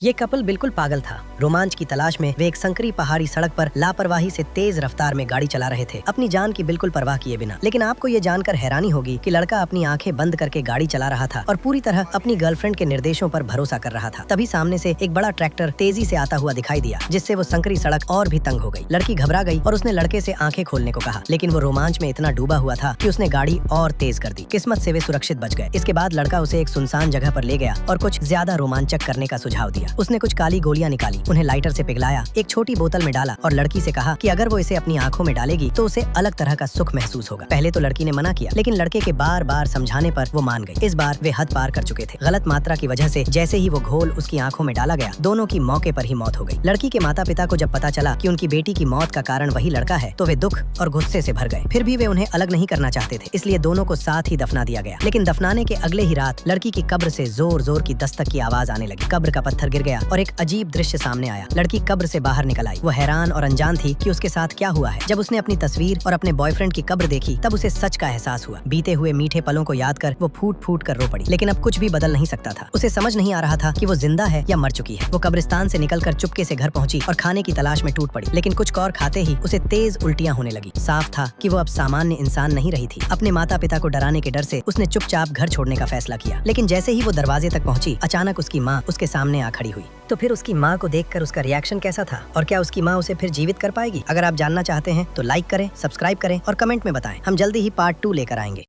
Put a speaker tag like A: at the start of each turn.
A: ये कपल बिल्कुल पागल था। रोमांच की तलाश में वे एक संकरी पहाड़ी सड़क पर लापरवाही से तेज रफ्तार में गाड़ी चला रहे थे, अपनी जान की बिल्कुल परवाह किए बिना। लेकिन आपको ये जानकर हैरानी होगी कि लड़का अपनी आंखें बंद करके गाड़ी चला रहा था और पूरी तरह अपनी गर्लफ्रेंड के निर्देशों पर भरोसा कर रहा था। तभी सामने से एक बड़ा ट्रैक्टर तेजी से आता हुआ दिखाई दिया, जिससे वो संकरी सड़क और भी तंग हो गई। लड़की घबरा गई और उसने लड़के से आंखें खोलने को कहा, लेकिन वो रोमांच में इतना डूबा हुआ था कि उसने गाड़ी और तेज कर दी। किस्मत से वे सुरक्षित बच गए। इसके बाद लड़का उसे एक सुनसान जगह पर ले गया और कुछ ज्यादा रोमांचक करने का सुझाव दिया। उसने कुछ काली गोलियां निकाली, उन्हें लाइटर से पिघलाया, एक छोटी बोतल में डाला और लड़की से कहा कि अगर वो इसे अपनी आंखों में डालेगी तो उसे अलग तरह का सुख महसूस होगा। पहले तो लड़की ने मना किया, लेकिन लड़के के बार बार समझाने पर वो मान गई। इस बार वे हद पार कर चुके थे। गलत मात्रा की वजह से जैसे ही वो घोल उसकी आंखों में डाला गया, दोनों की मौके पर ही मौत हो गई। लड़की के माता पिता को जब पता चला कि उनकी बेटी की मौत का कारण वही लड़का है, तो वे दुख और गुस्से से भर गए। फिर भी वे उन्हें अलग नहीं करना चाहते थे, इसलिए दोनों को साथ ही दफना दिया गया। लेकिन दफनाने के अगले ही रात लड़की की कब्र से जोर जोर की दस्तक की आवाज आने लगी। कब्र का पत्थर गिर गया और एक अजीब दृश्य सामने आया। लड़की कब्र से बाहर निकल आई। वो हैरान और अनजान थी कि उसके साथ क्या हुआ है। जब उसने अपनी तस्वीर और अपने बॉयफ्रेंड की कब्र देखी, तब उसे सच का एहसास हुआ। बीते हुए मीठे पलों को याद कर वो फूट फूट कर रो पड़ी। लेकिन अब कुछ भी बदल नहीं सकता था। उसे समझ नहीं आ रहा था कि वो जिंदा है या मर चुकी है। वो कब्रिस्तान से निकलकर चुपके से घर पहुंची और खाने की तलाश में टूट पड़ी। लेकिन कुछ कौर खाते ही उसे तेज उल्टियां होने लगी। साफ था कि वो अब सामान्य इंसान नहीं रही थी। अपने माता पिता को डराने के डर से उसने चुपचाप घर छोड़ने का फैसला किया। लेकिन जैसे ही वो दरवाजे तक पहुंची, अचानक उसकी माँ उसके सामने आ खड़ी हुई। तो फिर उसकी माँ को देखकर उसका रिएक्शन कैसा था और क्या उसकी माँ उसे फिर जीवित कर पाएगी? अगर आप जानना चाहते हैं तो लाइक करें, सब्सक्राइब करें और कमेंट में बताएं। हम जल्दी ही पार्ट 2 लेकर आएंगे।